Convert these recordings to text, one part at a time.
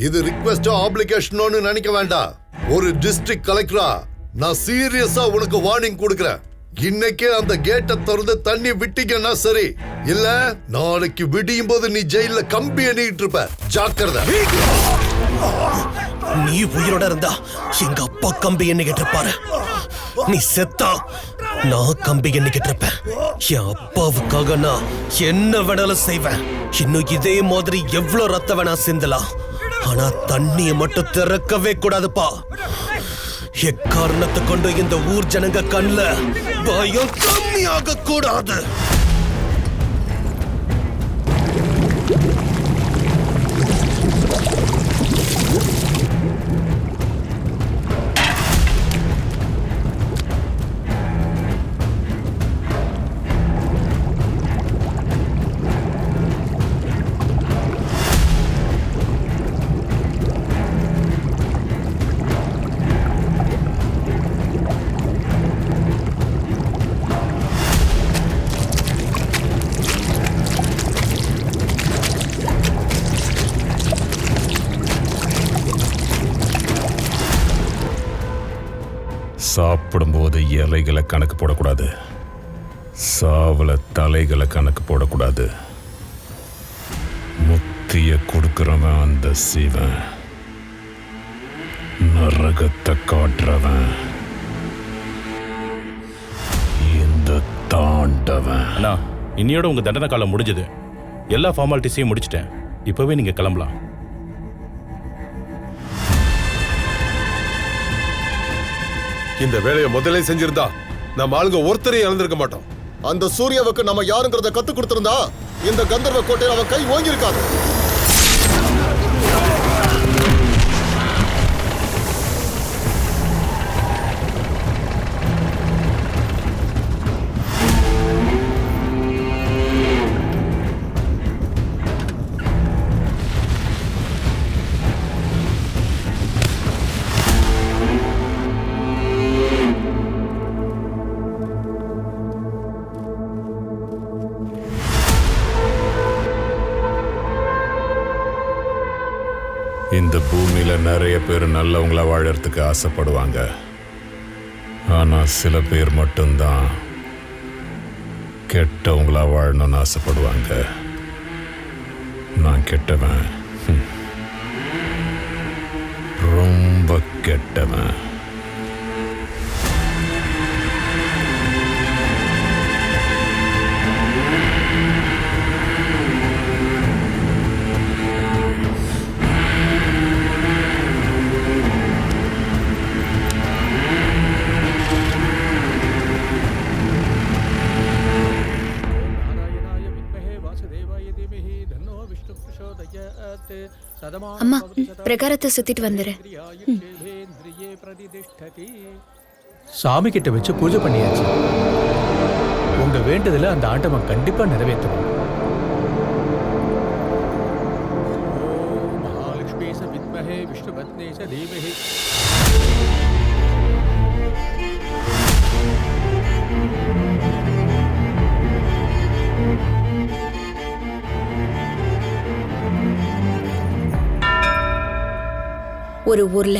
இது ரிக்வெஸ்ட் ஆப்ளிகேஷனோன்னு நினைக்க வேண்டாம். ஒரு டிஸ்ட்ரிக்ட் கலெக்டரா நான் சீரியஸா உனக்கு வார்னிங் கொடுக்கிறேன். இன்னைக்கே அந்த கேட்டை திறந்து தண்ணி விட்டீங்கன்னா சரி, இல்ல நாளைக்கு விடியும் போது நீ ஜெயில கம்பி எண்ணிட்டு இருப்ப. ஜாக்கிரதை. நீ உயிரோட இருந்தா எங்க அப்பா கம்பி எண்ணிக்கிட்டு இருப்பாரு. நீ செத்தா நான் கம்பி எண்ணிக்கிட்டு இருப்பேன். என் அப்பாவுக்காக நான் என்ன வேணாலும் செய்வேன். இன்னும் இதே மாதிரி எவ்வளவு ரத்த வேணா சிந்தலாம். ஆனா தண்ணிய மட்டும் திறக்கவே கூடாதுப்பா. எக்காரணத்தை கொண்டு இந்த ஊர் ஜனங்க கண்ல பயம் கம்மியாக கூடாது. சாப்பிடும்போது இலைகளை கணக்கு போடக்கூடாது, சாவல தலைகளை கணக்கு போடக்கூடாது. முத்திய கொடுக்கிறவன் அந்த சிவன், நரகத்தை காட்டுறவன் இந்த தாண்டவன். அண்ணா, இன்னையோட உங்க தண்டனை காலம் முடிஞ்சது. எல்லா ஃபார்மாலிட்டிஸையும் முடிச்சிட்டேன். இப்பவே நீங்க கிளம்பலாம். இந்த வேலையை முதல்ல செஞ்சிருந்தா நம்ம ஆளுங்க ஒருத்தரையும் இழந்திருக்க மாட்டோம். அந்த சூர்யாவுக்கு நம்ம யாருங்கிறத கத்து கொடுத்திருந்தா இந்த கந்தர்வ கோட்டையில் அவன் கை ஓங்கியிருக்காது. இந்த பூமியில நிறைய பேர் நல்லவங்களா வாழறதுக்கு ஆசைப்படுவாங்க. ஆனா சில பேர் மட்டும்தான் கெட்டவங்களா வாழணும்னு ஆசைப்படுவாங்க. நான் கெட்டவன், ரொம்ப கெட்டவன். அம்மா, பிரகாரத்தை சுத்திட்டு வந்துரு. சாமி கிட்ட வச்சு பூஜை பண்ணியாச்சு. உங்க வேண்டுதல அந்த ஆண்டவன் கண்டிப்பா நிறைவேற்றுவான். மகாலட்சுமி ச வித்மஹே விஷ்ணுபத்னே ச தீமஹி. ஒரு ஊர்ல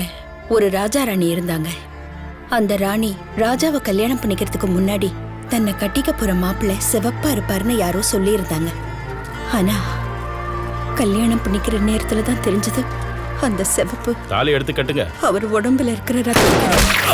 ஒரு ராஜா ராணி இருந்தாங்க. அந்த ராணி ராஜாவை கல்யாணம் பண்ணிக்கிறதுக்கு முன்னாடி தன்னை கட்டிக்க போற மாப்பிள்ளை சிவப்பா இருப்பாருன்னு யாரோ சொல்லி இருந்தாங்க. ஆனா கல்யாணம் பண்ணிக்கிற நேரத்துல தான் தெரிஞ்சது அந்த சிவப்பு தாலி எடுத்து கட்டுங்க. அவர் உடம்புல இருக்கிற ரத்தம்.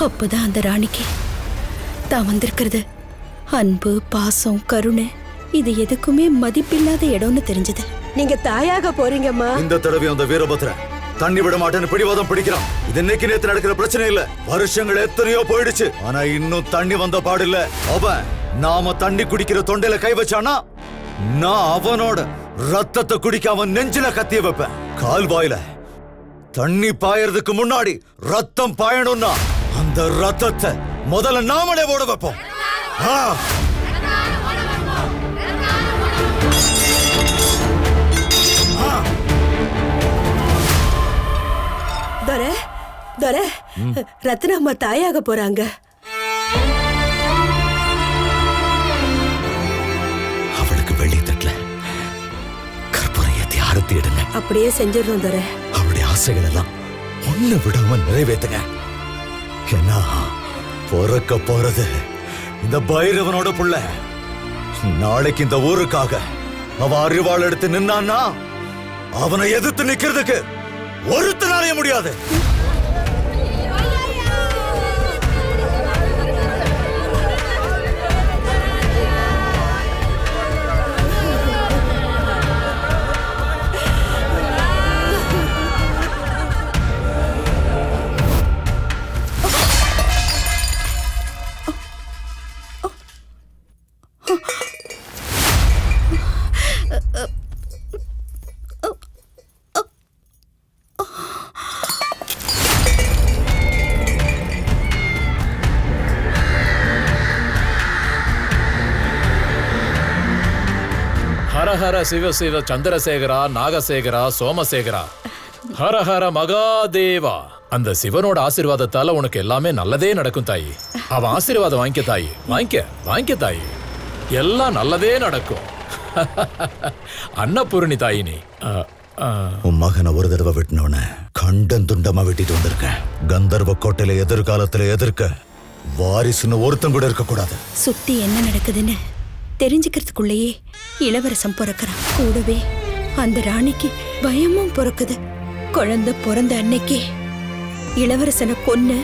அப்பதான் அந்த ராணிக்கு தான் வந்திருக்கிறது அன்பு, பாசம், கருணை, இது எதுக்குமே மதிப்பில்லாத இடம்னு தெரிஞ்சது. நீங்க தாயாக போறீங்கம்மா. இந்த தடவை அந்த வீரபத்ர தண்ணி விட மாட்டேன்னு பிடிவாதம் பிடிக்கிறான். இது இன்னைக்கு நேத்து நடக்கிற பிரச்சனை இல்ல, வருஷங்கள் எத்தனையோ போயிடுச்சு. ஆனா இன்னும் தண்ணி வந்த பாடு இல்ல. அவன் நாம தண்ணி குடிக்கிற தொண்டையில கை வச்சானா நான் அவனோட ரத்தத்தை குடிக்க அவன் நெஞ்சில கத்திய வைப்பேன். கால்வாயில தண்ணி பாயறதுக்கு முன்னாடி ரத்தம் பாயணும்னா அந்த ரத்தத்தை முதல்ல நாமளே ஓட வைப்போம். ரத்னாம்மா தாயாக போறாங்க. அவளுக்கு வெள்ளி தட்டுல கற்பூரையத்தை ஆரத்தி எடுங்க. அப்படியே செஞ்சிடறோம் தர. அவளுடைய ஆசைகள் எல்லாம் ஒண்ணு விடாம நிறைவேற்றுங்க. ஏன்னா பிறக்க போறது இந்த பைரவனோட புள்ள. நாளைக்கு இந்த ஊருக்காக அவ அறிவாள் எடுத்து நின்னான்னா அவனை எதிர்த்து நிக்கிறதுக்கு ஒருத்தனாலே முடியாது. ஹர ஹர சிவ சிவ சந்திரசேகரா, நாகசேகரா, சோமசேகரா, ஹர ஹர மகாதேவா. அந்த சிவனோட ஆசீர்வாதத்தால உனக்கு எல்லாமே நல்லதே நடக்கும் தாயி. அவன் ஆசீர்வாதம் வாங்கிக்க தாயி. வாங்கிக்க தாயி. எல்லாம் நல்லதே நடக்கும். அன்னபூரணி தாயி நீ. உன் மகனை ஒரு தடவை வெட்டினவன கண்டன் துண்டமா வெட்டிட்டு வந்திருக்கேன். கந்தர்வ கோட்டையில எதிர்காலத்துல எதிர்க்க வாரிசுன்னு ஒருத்தன் கூட இருக்க கூடாது. சுத்தி என்ன நடக்குதுன்னு தெரிஞ்சுக்கிறதுக்குள்ளேயே இளவரசன் பிறக்கிறான். கூடவே அந்த ராணிக்கு பயமும் பிறக்குது. குழந்தை பிறந்த அன்னைக்கே இளவரசனை கொன்னு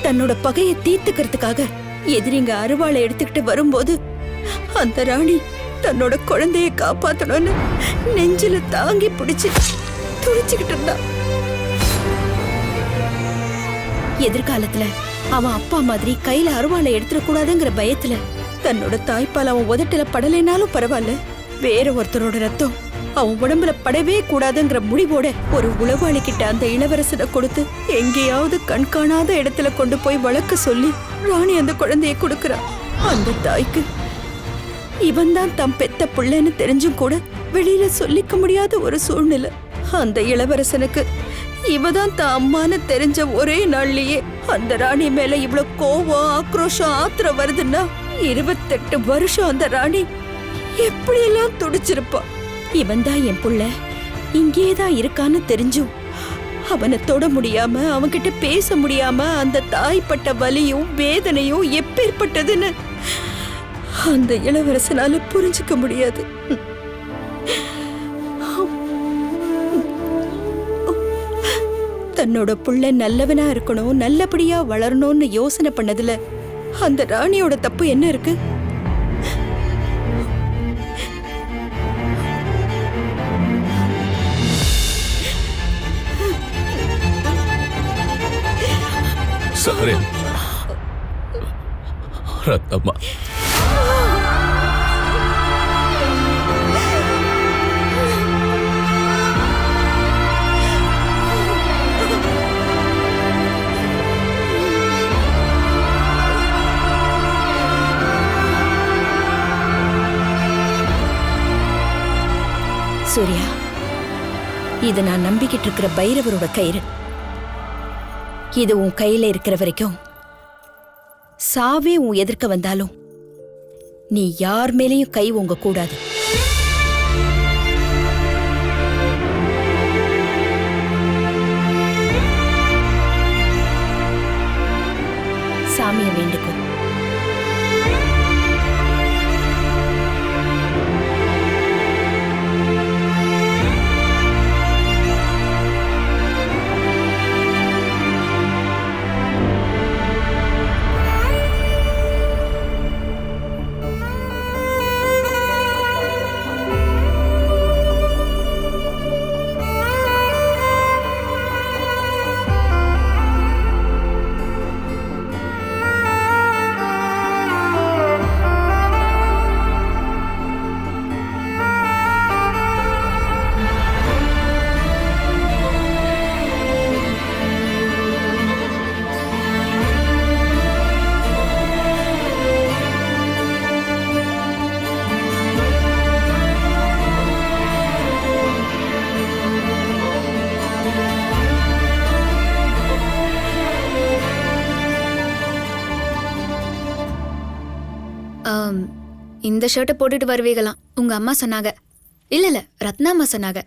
தன்னோட பகையை தீர்த்துக்கிறதுக்காக எதிரிங்க அருவாளை எடுத்துக்கிட்டு வரும்போது அந்த ராணி தன்னோட குழந்தைய காப்பாத்தணும்னு நெஞ்சில தாங்கி பிடிச்சு துடிச்சுக்கிட்டு இருந்தான். எதிர்காலத்துல அவன் அப்பா மாதிரி கையில அருவாளை எடுத்துடக்கூடாதுங்கிற பயத்துல தன்னோட தாய்ப்பால் அவன் உதட்டுல படலைனாலும் பரவாயில்ல, வேற ஒருத்தரோட ரத்தம் அவன் உடம்புல படவே கூடாதுங்கிற முடிவோட ஒரு உளவாளி கிட்ட அந்த இளவரசனை கொடுத்து எங்கேயாவது கண்காணாத இடத்துல கொண்டு போய் வளர்க்க சொல்லி ராணி அந்த குழந்தைய கொடுக்கறான். அந்த தாய்க்கு இவன் தான் தம் பெத்த பிள்ளைன்னு தெரிஞ்சும் கூட வெளியில சொல்லிக்க முடியாத ஒரு சூழ்நிலை. அந்த இளவரசனுக்கு இவதான் தான் அம்மான்னு தெரிஞ்ச ஒரே நாள்லயே அந்த ராணி மேல இவ்வளவு கோவம், ஆக்ரோஷம், ஆத்திரம் வருதுன்னா 28 வருஷம் அந்த ராணி எப்படியெல்லாம் துடிச்சிருப்பா. இவன் தான் என் புள்ள, இங்கேதான் இருக்கான்னு தெரிஞ்சும் அவனை தொட முடியாம, அவன்கிட்ட பேச முடியாம அந்த தாய்ப்பட்ட வலியும் வேதனையும் எப்பேற்பட்டதுன்னு அந்த இளவரசனால புரிஞ்சுக்க முடியாது. தன்னோட புள்ள நல்லவனா இருக்கணும், நல்லபடியா வளரணும்னு யோசனை பண்ணதுல அந்த ராணியோட தப்பு என்ன இருக்கு? சாரி ரத்தம்மா. சூர்யா, இது நான் நம்பிக்கிட்டு இருக்கிற பைரவரோட கயிறு. இது உன் கையில இருக்கிற வரைக்கும் சாவே உன் எதிர்க்க வந்தாலும் நீ யார் மேலேயும் கை ஓங்க கூடாது. சாமியை வேண்டிக்கோ. அந்த ஷர்ட்டை போட்டுட்டு வருவீங்களாம் உங்க அம்மா சொன்னாங்க. இல்ல ரத்னா அம்மா சொன்னாங்க.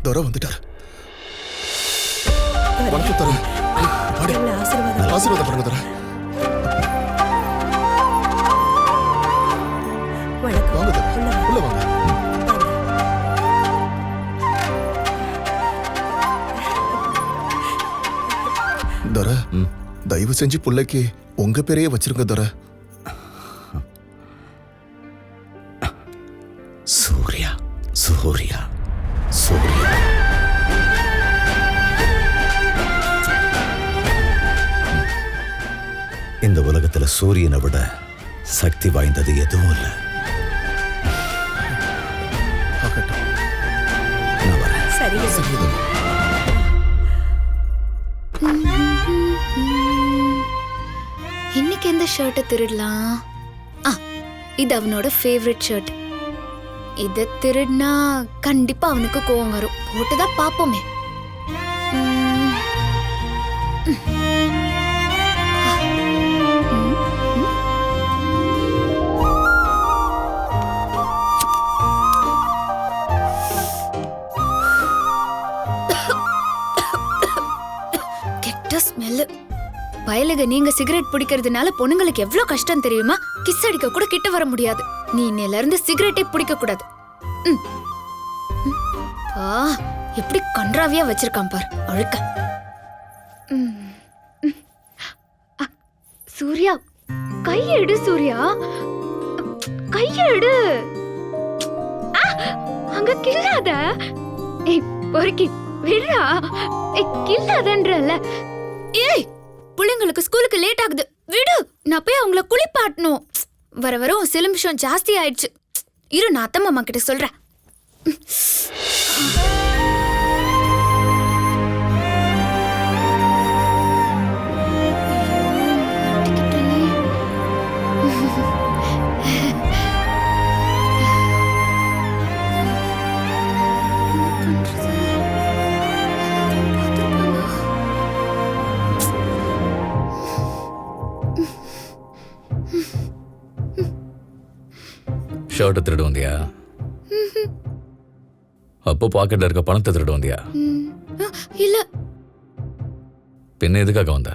தர வந்துட்டார். வணக்கம் தர. ஆசீர்வாதம் பண்ணுங்க தர. வாங்க தர. உள்ள வாங்க. தர, தயவு செஞ்சு புள்ளைக்கு உங்க பேரையே வச்சிருங்க தர. சூர்யா சூர்யா சூர்யா. இந்த உலகத்துல சூரியனை விட சக்தி வாய்ந்தது எதுவும் இல்லை. நான் வரேன். சரி. இன்னைக்கு எந்த ஷர்ட்டை திருடலாம்? இது அவனோட ஃபேவரட் ஷர்ட். இதை திருடினா கண்டிப்பா அவனுக்கு கோவம் வரும். போட்டுதான் பாப்போமே. கெட்ட ஸ்மெல். பயலுக, நீங்க சிகரெட் பிடிக்கிறதுனால பொண்ணுங்களுக்கு எவ்வளவு கஷ்டம் தெரியுமா? கிஸ் அடிக்க கூட கிட்ட வர முடியாது. நீ இன்னையில இருந்து சிகரெட்டே பிடிக்க கூடாது. எப்படி கன்றாவியா வச்சிருக்கான் பார், அழுக்க. சூர்யா, கையெடு. சூர்யா, கையெடு. அங்க கில்லாத. பொறுக்கி விடுறா. கில்லாதன்றல. ஏய், பிள்ளைங்களுக்கு ஸ்கூலுக்கு லேட் ஆகுது, விடு. நான் போய் அவங்கள குளிப்பாட்டணும். வர வர சிலம்பிஷம் ஜாஸ்தி ஆயிடுச்சு. இரு, நான் அத்தை மாமா கிட்ட சொல்றேன். ஷர்ட்டை திருடு வந்தியா? அப்போ பாக்கெட்ல இருக்க பணத்தை திருடு வந்தியா? இல்ல. பின்ன எதுக்காக வந்த?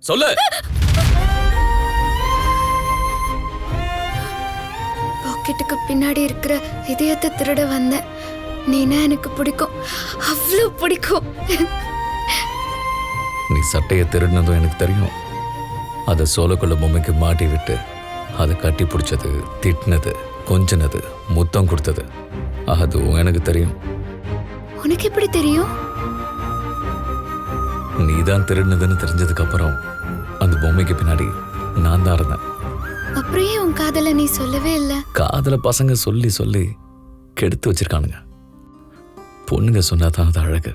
சொல்லு. பாக்கெட்டுக்கு பின்னாடி இருக்கிற இதயத்தை திருட வந்தேன். நீனா எனக்கு பிடிக்கும், அவ்வளவு பிடிக்கும். நீ சட்டையை திருடினதும் எனக்கு தெரியும். அதை சோளக்குள்ள பொம்மைக்கு மாட்டி விட்டு அதை கட்டி பிடிச்சது, திட்டினது, கொஞ்சினது, முத்தம் கொடுத்தது அதுவும் எனக்கு தெரியும். உனக்கு எப்படி தெரியும்? நீ தான் திருடினதுன்னு தெரிஞ்சதுக்கு அப்புறம் அந்த பொம்மைக்கு பின்னாடி நான் தான் இருந்தேன். அப்புறம் ஏன் உன் காதல நீ சொல்லவே இல்ல? காதல பசங்க சொல்லி சொல்லி கெடுத்து வச்சிருக்கானுங்க. பொண்ணுங்க சொன்னாதான் அது அழகு.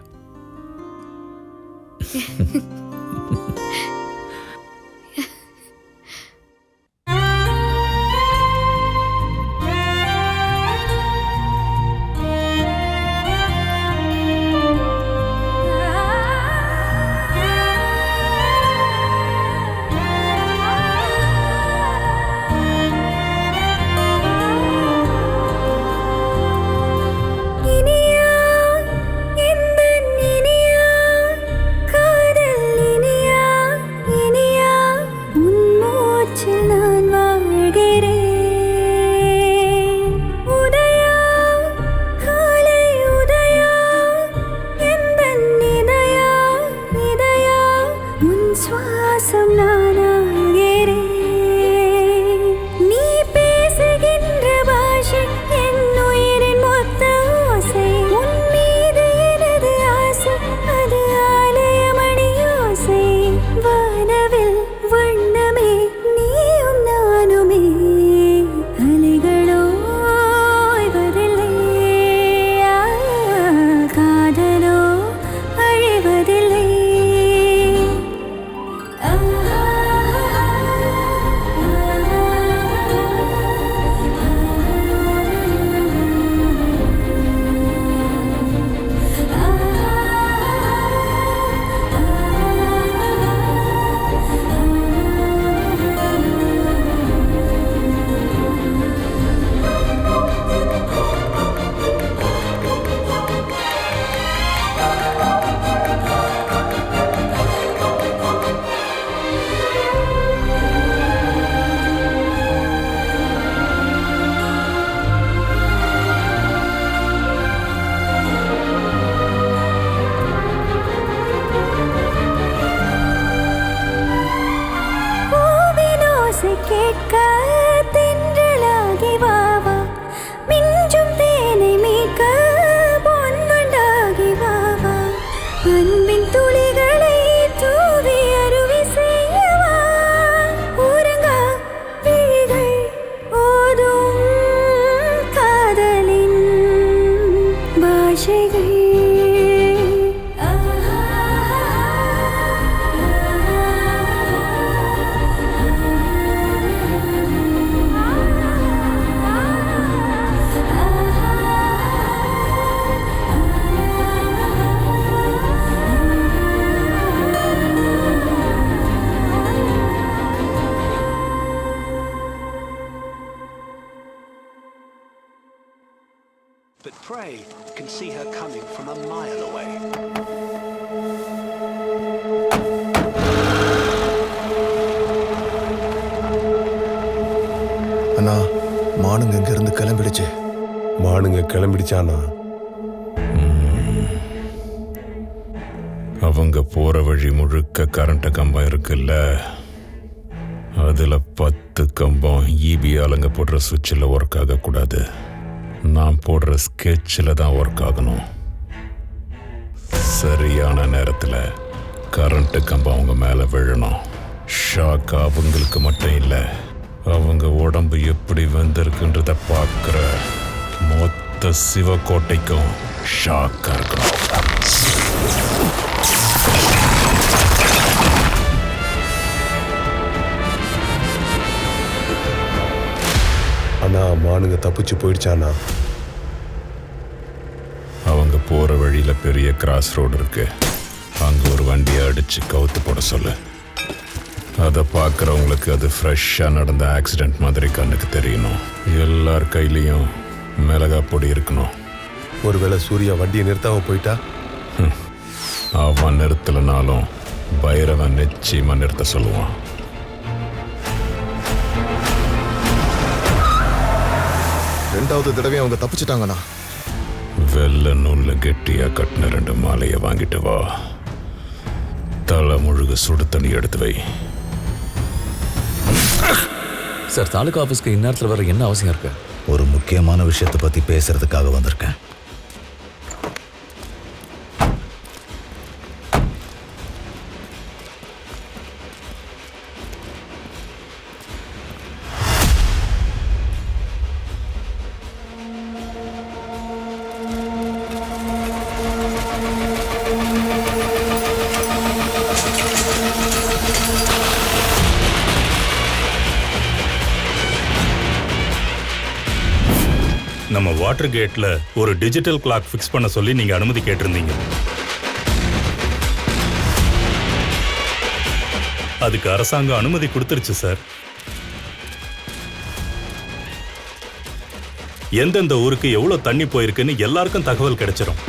But prey can see her coming from a mile away. அண்ணா, மானுங்க இங்க இருந்து கிளம்பிடுச்சு. மானுங்க கிளம்பிடுச்சானா? அவங்க போற வழி முழுக்க கரண்ட் கம்பம் இருக்குல்ல, அதுல 10 கம்பம் ஈபி ஆளுங்க போடுற சுவிட்சில் ஒர்க் ஆகக்கூடாது. நான் போடுற ஸ்கெட்சில் தான் ஒர்க் ஆகணும். சரியான நேரத்தில் கரண்ட் கம்பம் அவங்க மேலே விழணும். ஷாக் அவங்களுக்கு மட்டும் இல்லை, அவங்க உடம்பு எப்படி வந்திருக்குன்றத பார்க்குற மொத்த சிவக்கோட்டைக்கும் ஷாக்காக இருக்கணும். அண்ணா, மானுங்க தப்பிச்சு போயிடுச்சானா? அவங்க போற வழியில பெரிய கிராஸ் ரோடு இருக்கு, அங்க ஒரு வண்டியை அடிச்சு கவுத்து போட சொல்லு. அதை பார்க்குறவங்களுக்கு அது ஃப்ரெஷ்ஷாக நடந்த ஆக்சிடென்ட் மாதிரி கண்ணுக்கு தெரியணும். எல்லார் கையிலையும் மிளகா பொடி இருக்கணும். ஒருவேளை சூர்யா வண்டியை நிறுத்தாம போயிட்டா? அவன் நிறுத்தலனாலும் பைரவன் நிச்சயமா நிறுத்த சொல்லுவான். ரெண்டாவது தடவை அவங்க தப்பிச்சிட்டாங்கண்ணா. வெள்ள நூல்ல கெட்டியா கட்டின 2 மாலையை வாங்கிட்டு வா. தலை முழுக சுடு தண்ணி எடுத்து வை. சார், தாலுகா ஆஃபீஸ்க்கு இந்நேரத்தில் வர என்ன அவசியம் இருக்கு? ஒரு முக்கியமான விஷயத்தை பத்தி பேசுறதுக்காக வந்திருக்கேன். நம்ம வாட்டர் கேட்ல ஒரு டிஜிட்டல் கிளாக் ஃபிக்ஸ் பண்ண சொல்லி நீங்க அனுமதி கேட்டிருந்தீங்க. அதுக்கு அரசாங்கம் அனுமதி கொடுத்துருச்சு சார். எந்தெந்த ஊருக்கு எவ்வளவு தண்ணி போயிருக்குன்னு எல்லாருக்கும் தகவல் கிடைச்சிரும்.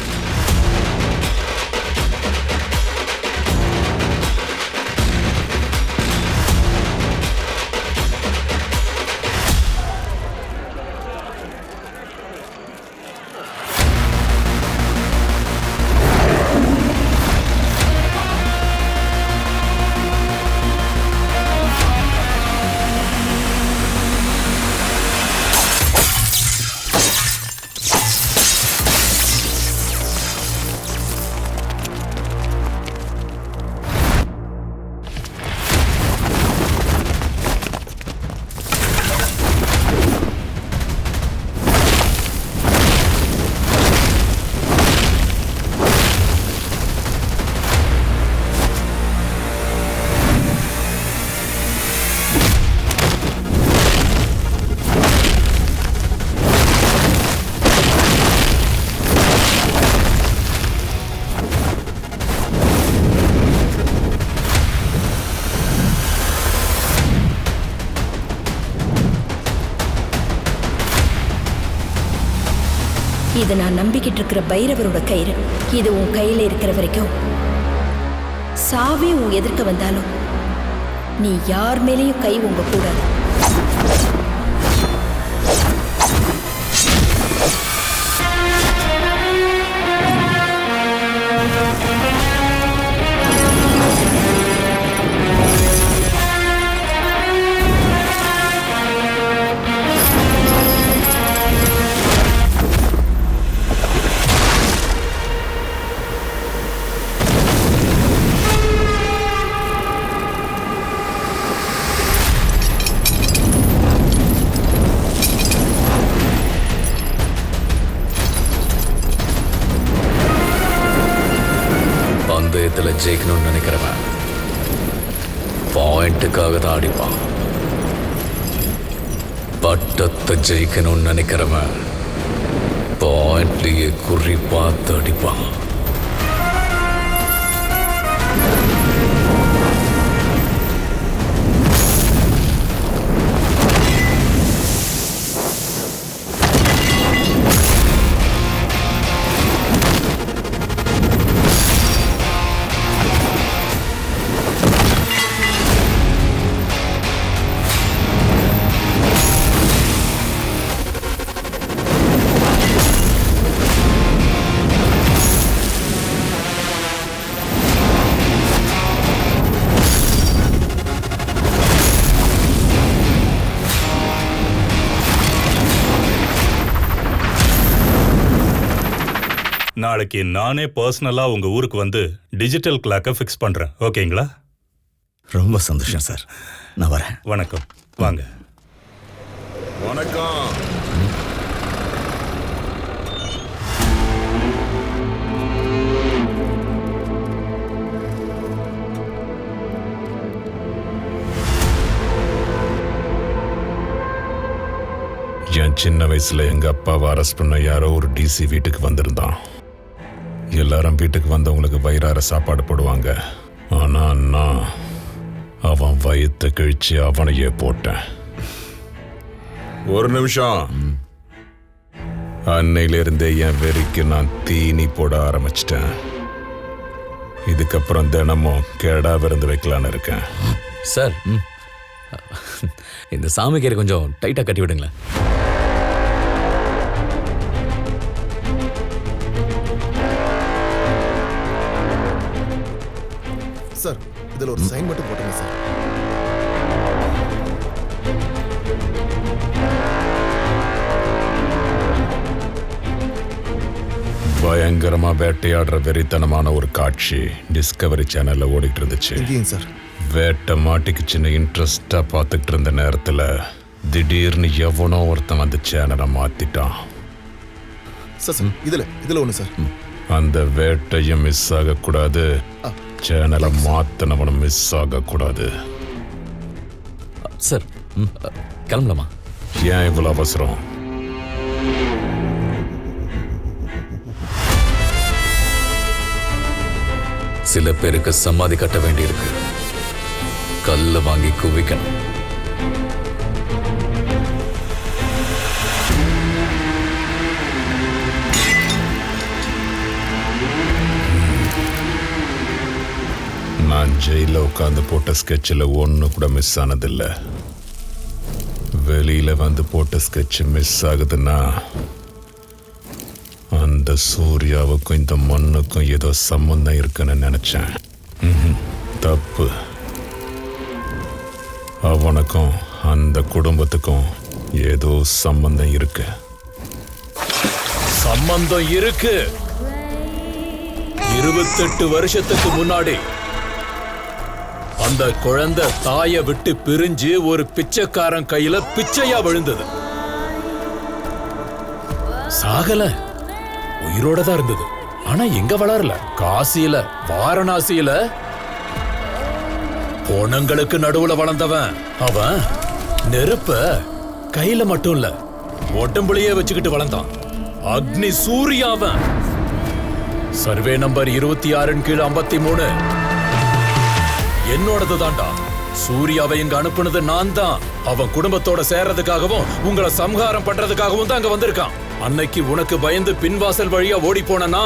இது நான் நம்பிக்கிட்டு இருக்கிற பைரவரோட கயிறு. இது உன் கையில இருக்கிற வரைக்கும் சாவே உன் எதிர்க்க வந்தாலும் நீ யார் மேலேயும் கை உங்க கூடாது. ஜெயிக்கணும்னு நினைக்கிறவன் பாயிண்ட்டுக்காக தான் அடிப்பான். பட்டத்தை ஜெயிக்கணும்னு நினைக்கிறவன் பாயிண்ட்லயே குறி பார்த்து அடிப்பான். நாளைக்கு நானே பர்சனலா உங்க ஊருக்கு வந்து டிஜிட்டல் கிளாக்கை ஃபிக்ஸ் பண்றேன். ஓகேங்களா? ரொம்ப சந்தோஷம் சார். நான் வரேன். வணக்கம். வாங்க. வணக்கம். என் சின்ன வயசுல எங்க அப்பாவை அரெஸ்ட் பண்ண யாரோ ஒரு டிசி வீட்டுக்கு வந்திருந்தான். எல்லாரும் வீட்டுக்கு வந்தவங்களுக்கு வயிறார சாப்பாடு போடுவாங்க. ஆனா நான் அவன் வயிற்று கிழிச்சு அவனையே போட்டேன். ஒரு நிமிஷம். அன்னையிலிருந்தே என் வெறிக்கு நான் தீனி போட ஆரம்பிச்சிட்டேன். இதுக்கப்புறம் தினமும் கேடா விருந்து வைக்கலான்னு இருக்கேன். சார், இந்த சாமிக்கீரை கொஞ்சம் டைட்டா கட்டி விடுங்களேன். சார், இதுல ஒரு சைன் மட்டும் போட்டுங்க சார். பயங்கரமா வேட்டையாடுற வெறித்தனமான ஒரு காட்சி டிஸ்கவரி சேனல்ல ஓடிட்டு இருந்துச்சு. சார், வேட்டை மாட்டிக்குச்சின்னு இன்ட்ரெஸ்டா பார்த்துக்கிட்டு இருந்த நேரத்துல திடீர்னு எவனோ ஒருத்தன் வந்து சேனலை மாத்திட்டான். சார், இதுல ஒண்ணு சார். அந்த வேட்டையும் மிஸ் ஆகக்கூடாது, சேனலை மாத்தினவனும் மிஸ் ஆகக்கூடாது. சார், கிளம்பலாமா? ஏன் இவ்வளவு அவசரம்? சில பேருக்கு சமாதி கட்ட வேண்டியிருக்கு. கல்ல வாங்கி குவிக்கணும். நான் ஜெயில உட்காந்து போட்ட ஸ்கெட்சில் ஒன்று கூட மிஸ் ஆனதில்லை. வெளியில வந்து போட்ட ஸ்கெட்ச் மிஸ் ஆகுதுன்னா அந்த சூர்யாவுக்கும் இந்த மண்ணுக்கும் ஏதோ சம்பந்தம் இருக்குன்னு நினைச்சேன். தப்பு. அவனுக்கும் அந்த குடும்பத்துக்கும் ஏதோ சம்பந்தம் இருக்கு. சம்பந்தம் இருக்கு. 28 வருஷத்துக்கு முன்னாடி அந்த குழந்தை தாயை விட்டு பிரிஞ்சு ஒரு பிச்சைக்காரன் கையில பிச்சையா விழுந்தது. சாகல, உயிரோட தான் இருந்தது. ஆனா எங்க வளரல? காசியில, வாரணாசியில பொணங்களுக்கு நடுவுல வளர்ந்தவன். அவன் நெருப்ப கையில மட்டும் இல்ல, உடம்புலயே வச்சுக்கிட்டு வளர்ந்தான். அக்னி சூர்யாவன். சர்வே நம்பர் 26 கீழ் 53 என்னோடது தான்டா. சூர்யாவை இங்க அனுப்புனது நான் தான். அவன் குடும்பத்தோட சேர்றதுக்காகவும் உங்களை சம்ஹாரம் பண்றதுக்காகவும் தான் அங்க வந்திருக்கான். அன்னைக்கு உனக்கு பயந்து பின்வாசல் வழியா ஓடி போனா,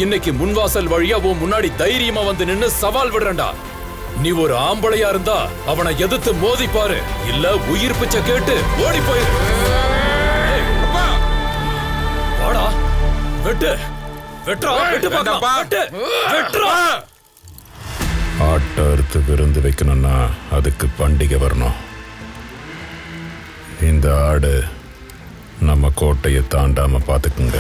இன்னைக்கு முன்வாசல் வழியா உன் முன்னாடி தைரியமா வந்து நின்னு சவால் விடுறா. நீ ஒரு ஆம்பளையா இருந்தா அவனை எதிர்த்து மோதி பாரு, இல்ல உயிர் பிச்சை கேட்டு ஓடி போயிரு. வாடா, வெட்டு வெட்டுறா, வெட்டு பார்க்கலாம், வெட்டு வெட்டுறா. ஆட்டை அறுத்து விருந்து வைக்கணும்னா அதுக்கு பண்டிகை வரணும். இந்த ஆடு நம்ம கோட்டையை தாண்டாம பார்த்துக்குங்க.